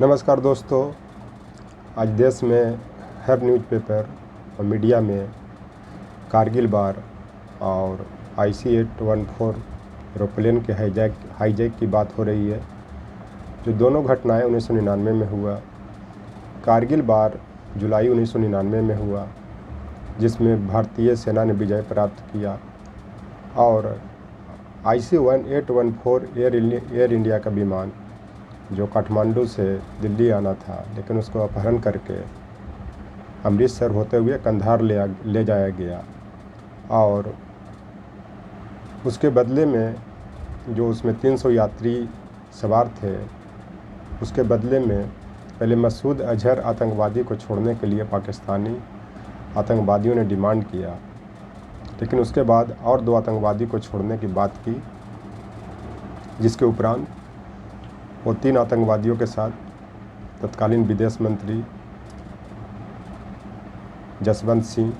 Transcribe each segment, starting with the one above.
नमस्कार दोस्तों। आज देश में हर न्यूज़पेपर और मीडिया में कारगिल वार और IC-814 एरोप्लेन के हाईजैक की बात हो रही है, जो दोनों घटनाएं 1999 में हुआ। कारगिल वार जुलाई 1999 में हुआ, जिसमें भारतीय सेना ने विजय प्राप्त किया, और IC-814 एयर इंडिया का विमान जो काठमांडू से दिल्ली आना था, लेकिन उसको अपहरण करके अमृतसर होते हुए कंधार ले जाया गया। और उसके बदले में जो उसमें 300 यात्री सवार थे, उसके बदले में पहले मसूद अजहर आतंकवादी को छोड़ने के लिए पाकिस्तानी आतंकवादियों ने डिमांड किया, लेकिन उसके बाद और 2 आतंकवादी को छोड़ने की बात की, जिसके उपरांत वो 3 आतंकवादियों के साथ तत्कालीन विदेश मंत्री जसवंत सिंह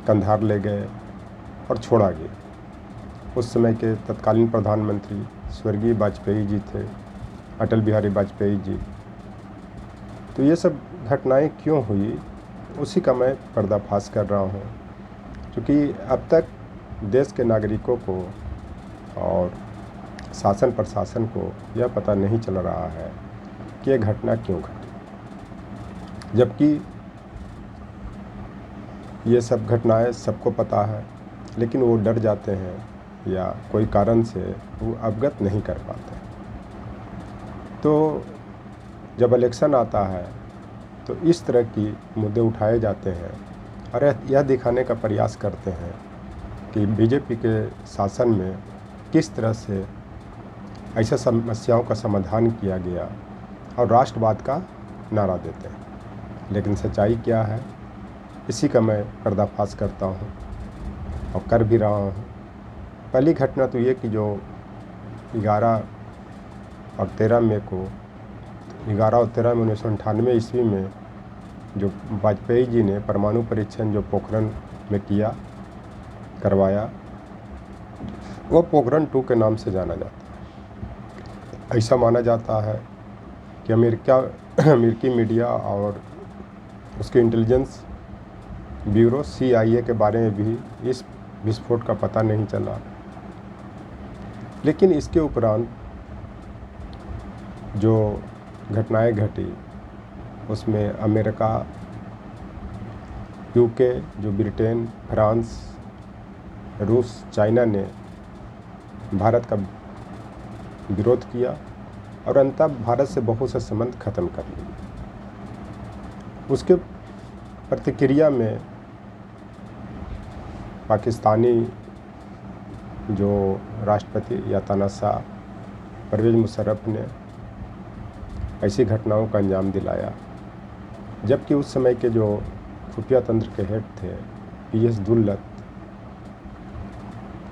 कंधार ले गए और छोड़ा गया। उस समय के तत्कालीन प्रधानमंत्री स्वर्गीय वाजपेयी जी थे, अटल बिहारी वाजपेयी जी। तो ये सब घटनाएं क्यों हुई, उसी का मैं पर्दाफाश कर रहा हूँ, क्योंकि अब तक देश के नागरिकों को और शासन प्रशासन को यह पता नहीं चल रहा है कि यह घटना क्यों घटी, जबकि ये सब घटनाएं सबको पता है, लेकिन वो डर जाते हैं या कोई कारण से वो अवगत नहीं कर पाते। तो जब इलेक्शन आता है तो इस तरह की मुद्दे उठाए जाते हैं और यह दिखाने का प्रयास करते हैं कि बीजेपी के शासन में किस तरह से ऐसे समस्याओं का समाधान किया गया, और राष्ट्रवाद का नारा देते हैं। लेकिन सच्चाई क्या है, इसी का मैं पर्दाफाश करता हूँ और कर भी रहा हूँ। पहली घटना तो ये कि जो 11 और 13 मई को 11 और 13 मई 1998 ईस्वी में जो वाजपेयी जी ने परमाणु परीक्षण जो पोखरण में करवाया, वो पोखरण 2 के नाम से जाना जाता है। ऐसा माना जाता है कि अमेरिकी मीडिया और उसके इंटेलिजेंस ब्यूरो CIA के बारे में भी इस विस्फोट का पता नहीं चला। लेकिन इसके उपरांत जो घटनाएं घटी, उसमें अमेरिका, UK, जो ब्रिटेन, फ्रांस, रूस, चाइना ने भारत का विरोध किया और अंततः भारत से बहुत से संबंध खत्म कर लिए। उसके प्रतिक्रिया में पाकिस्तानी जो राष्ट्रपति या तानाशाह परवेज़ मुशर्रफ ने ऐसी घटनाओं का अंजाम दिलाया, जबकि उस समय के जो खुफिया तंत्र के हेड थे PS दुल्लत,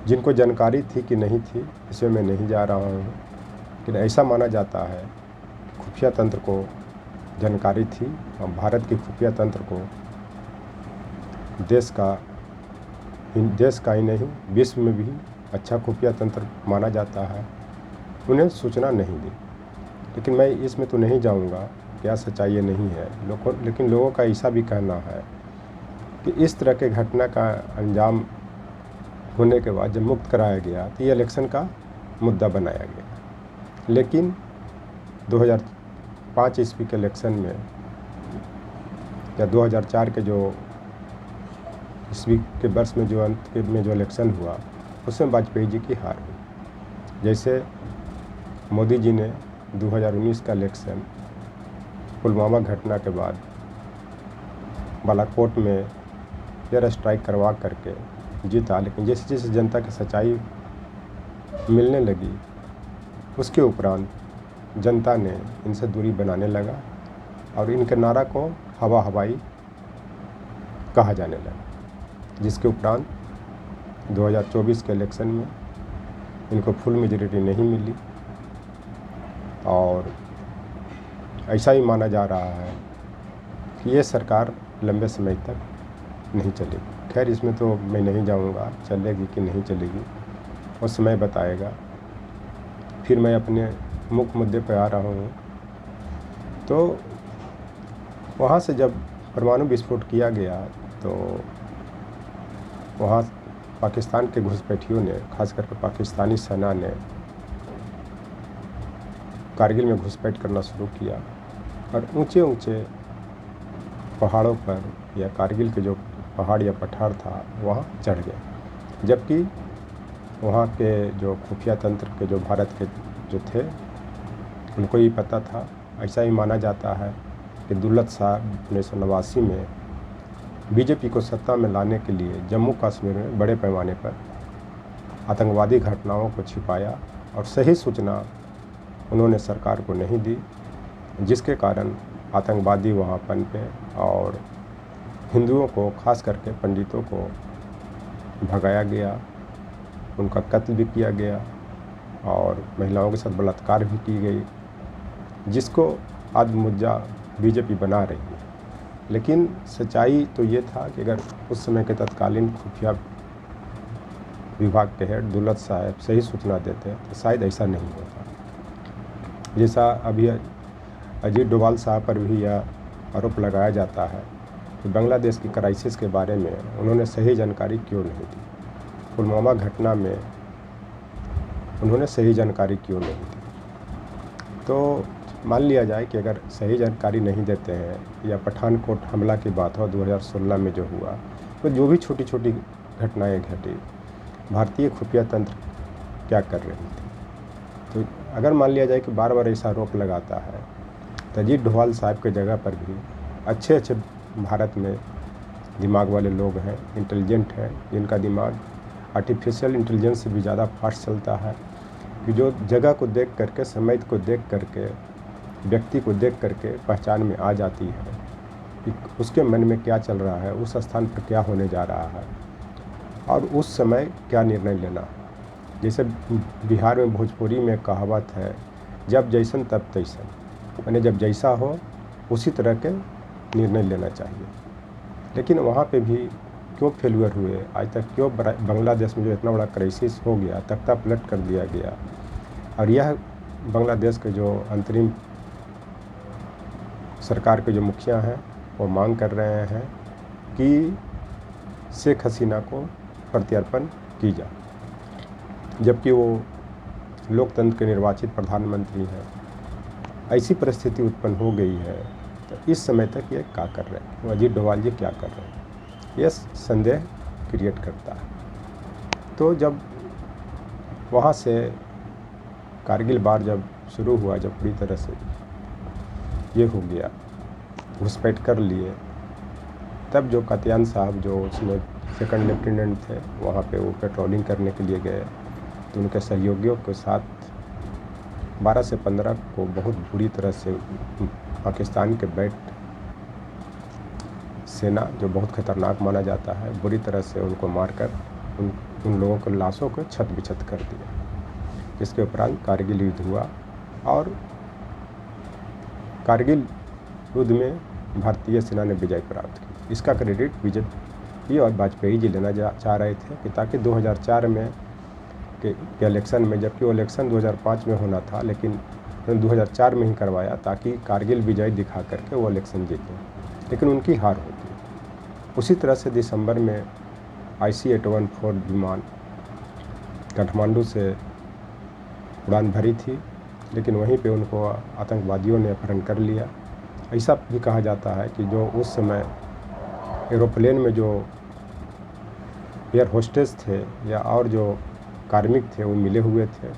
जिनको जानकारी थी कि नहीं थी, इसमें मैं नहीं जा रहा हूँ, लेकिन ऐसा माना जाता है खुफिया तंत्र को जानकारी थी, और भारत के खुफिया तंत्र को देश का ही नहीं विश्व में भी अच्छा खुफिया तंत्र माना जाता है, उन्हें सूचना नहीं दी। लेकिन मैं इसमें तो नहीं जाऊंगा, क्या सच्चाई नहीं है लेकिन लोगों का ऐसा भी कहना है कि इस तरह के घटना का अंजाम होने के बाद जब मुक्त कराया गया तो ये इलेक्शन का मुद्दा बनाया गया। लेकिन 2005 ईस्वी के इलेक्शन में या 2004 के जो ईस्वी के वर्ष में जो अंत में जो इलेक्शन हुआ, उसमें वाजपेयी जी की हार हुई। जैसे मोदी जी ने 2019 का इलेक्शन पुलवामा घटना के बाद बालाकोट में एयर स्ट्राइक करवा करके जीता, लेकिन जैसे जैसे जनता की सच्चाई मिलने लगी, उसके उपरांत जनता ने इनसे दूरी बनाने लगा और इनके नारा को हवाई कहा जाने लगा, जिसके उपरांत 2024 के इलेक्शन में इनको फुल मेजॉरिटी नहीं मिली। और ऐसा ही माना जा रहा है कि ये सरकार लंबे समय तक नहीं चलेगी। खैर, इसमें तो मैं नहीं जाऊंगा, चलेगी कि नहीं चलेगी वो समय बताएगा। फिर मैं अपने मुख्य मुद्दे पर आ रहा हूँ तो वहाँ से जब परमाणु विस्फोट किया गया तो वहाँ पाकिस्तान के घुसपैठियों ने, खास करके पाकिस्तानी सेना ने कारगिल में घुसपैठ करना शुरू किया और ऊंचे ऊंचे पहाड़ों पर या कारगिल के जो पहाड़ या पठार था वहाँ चढ़ गए, जबकि वहाँ के जो खुफिया तंत्र के जो भारत के जो थे उनको ये पता था। ऐसा ही माना जाता है कि दौलत शाह 1989 में बीजेपी को सत्ता में लाने के लिए जम्मू कश्मीर में बड़े पैमाने पर आतंकवादी घटनाओं को छिपाया और सही सूचना उन्होंने सरकार को नहीं दी, जिसके कारण आतंकवादी वहाँ पनपे और हिंदुओं को, खास करके पंडितों को भगाया गया, उनका कत्ल भी किया गया और महिलाओं के साथ बलात्कार भी की गई, जिसको आज मुद्दा बीजेपी बना रही है। लेकिन सच्चाई तो ये था कि अगर उस समय के तत्कालीन खुफिया विभाग के हेड दौलत साहब सही सूचना देते तो शायद ऐसा नहीं होता। जैसा अभी अजीत डोभाल साहब पर भी यह आरोप लगाया जाता है कि बांग्लादेश की क्राइसिस के बारे में उन्होंने सही जानकारी क्यों नहीं दी, पुलवामा घटना में उन्होंने सही जानकारी क्यों नहीं दी। तो मान लिया जाए कि अगर सही जानकारी नहीं देते हैं या पठानकोट हमला की बात हो 2016 में जो हुआ, तो जो भी छोटी छोटी घटनाएं घटी, भारतीय खुफिया तंत्र क्या कर रही थी। तो अगर मान लिया जाए कि बार बार ऐसा आरोप लगाता है तो अजीत डोभाल साहब के जगह पर भी अच्छे अच्छे भारत में दिमाग वाले लोग हैं, इंटेलिजेंट हैं, जिनका दिमाग आर्टिफिशियल इंटेलिजेंस से भी ज़्यादा फास्ट चलता है, कि जो जगह को देख करके, समय को देख करके, व्यक्ति को देख करके पहचान में आ जाती है कि उसके मन में क्या चल रहा है, उस स्थान पर क्या होने जा रहा है और उस समय क्या निर्णय लेना है। जैसे बिहार में भोजपुरी में कहावत है, जब जैसन तब तैसन, यानी जब जैसा हो उसी तरह के निर्णय लेना चाहिए। लेकिन वहाँ पे भी क्यों फेल्यूर हुए आज तक, क्यों बांग्लादेश में जो इतना बड़ा क्राइसिस हो गया, तख्ता पलट कर दिया गया। और यह बांग्लादेश के जो अंतरिम सरकार के जो मुखिया हैं वो मांग कर रहे हैं कि शेख हसीना को प्रत्यर्पण की जाए, जबकि वो लोकतंत्र के निर्वाचित प्रधानमंत्री हैं। ऐसी परिस्थिति उत्पन्न हो गई है तो इस समय तक ये क्या कर रहे हैं, अजीत डोभाल जी क्या कर रहे हैं, यह संदेह क्रिएट करता है। तो जब वहाँ से कारगिल बार जब शुरू हुआ, जब पूरी तरह से ये हो गया, घुसपैठ कर लिए, तब जो कातियान साहब जो उसमें सेकंड लेफ्टिनेंट थे वहाँ पे वो पेट्रोलिंग करने के लिए गए, तो उनके सहयोगियों के साथ 12 से 15 को बहुत बुरी तरह से पाकिस्तान के बैट सेना, जो बहुत खतरनाक माना जाता है, बुरी तरह से उनको मारकर उन लोगों को लाशों को छत बिछत कर दिया। इसके उपरांत कारगिल युद्ध हुआ और कारगिल युद्ध में भारतीय सेना ने विजय प्राप्त की। इसका क्रेडिट बीजेपी और वाजपेयी जी लेना चाह रहे थे कि ताकि 2004 में के इलेक्शन में, जबकि वो इलेक्शन 2005 में होना था, लेकिन 2004 में ही करवाया ताकि कारगिल विजय दिखा करके वो इलेक्शन जीते, लेकिन उनकी हार होती। उसी तरह से दिसंबर में IC-814 विमान काठमांडू से उड़ान भरी थी, लेकिन वहीं पे उनको आतंकवादियों ने अपहरण कर लिया। ऐसा भी कहा जाता है कि जो उस समय एरोप्लेन में जो एयर होस्टेस थे या और जो कार्मिक थे वो मिले हुए थे,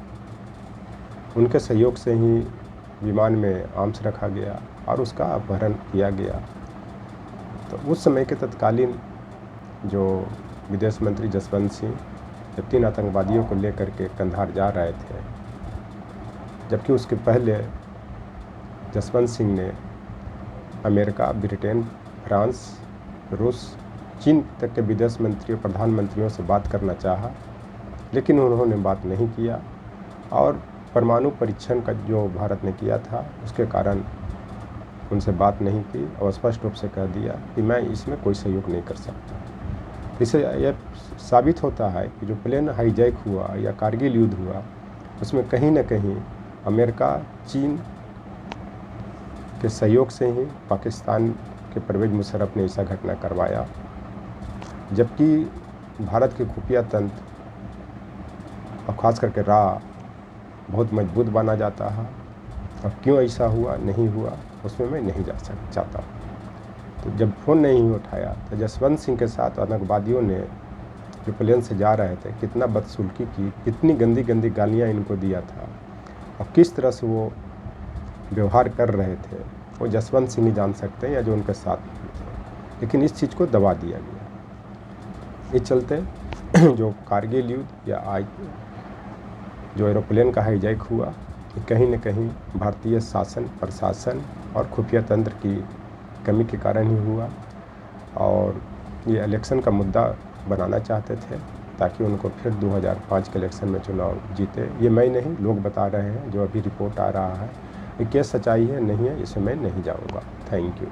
उनके सहयोग से ही विमान में आर्म्स रखा गया और उसका अपहरण किया गया। तो उस समय के तत्कालीन जो विदेश मंत्री जसवंत सिंह जब 3 आतंकवादियों को लेकर के कंधार जा रहे थे, जबकि उसके पहले जसवंत सिंह ने अमेरिका, ब्रिटेन, फ्रांस, रूस, चीन तक के विदेश मंत्रियों, प्रधानमंत्रियों से बात करना चाहा, लेकिन उन्होंने बात नहीं किया और परमाणु परीक्षण का जो भारत ने किया था उसके कारण उनसे बात नहीं की और स्पष्ट रूप से कह दिया कि मैं इसमें कोई सहयोग नहीं कर सकता। इससे यह साबित होता है कि जो प्लेन हाईजैक हुआ या कारगिल युद्ध हुआ, उसमें कहीं न कहीं अमेरिका, चीन के सहयोग से ही पाकिस्तान के परवेज़ मुशर्रफ ने ऐसा घटना करवाया, जबकि भारत के खुफिया तंत्र और ख़ास करके रा बहुत मजबूत माना जाता है। और क्यों ऐसा हुआ नहीं हुआ उसमें मैं नहीं जा चाहता। तो जब फ़ोन नहीं उठाया तो जसवंत सिंह के साथ आतंकवादियों ने जो प्लेन से जा रहे थे कितना बदसलूकी की, कितनी गंदी गंदी गालियाँ इनको दिया था और किस तरह से वो व्यवहार कर रहे थे वो जसवंत सिंह ही जान सकते हैं या जो उनके साथ थे। लेकिन इस चीज़ को दबा दिया गया। इस चलते जो कारगिल युद्ध या आज जो एरोप्लेन का हाईजैक हुआ, ये कहीं न कहीं भारतीय शासन, प्रशासन और खुफिया तंत्र की कमी के कारण ही हुआ। और ये इलेक्शन का मुद्दा बनाना चाहते थे ताकि उनको फिर 2005 के इलेक्शन में चुनाव जीते। ये मैं नहीं, लोग बता रहे हैं, जो अभी रिपोर्ट आ रहा है। ये क्या सच्चाई है नहीं है इसमें मैं नहीं जाऊँगा। Thank you.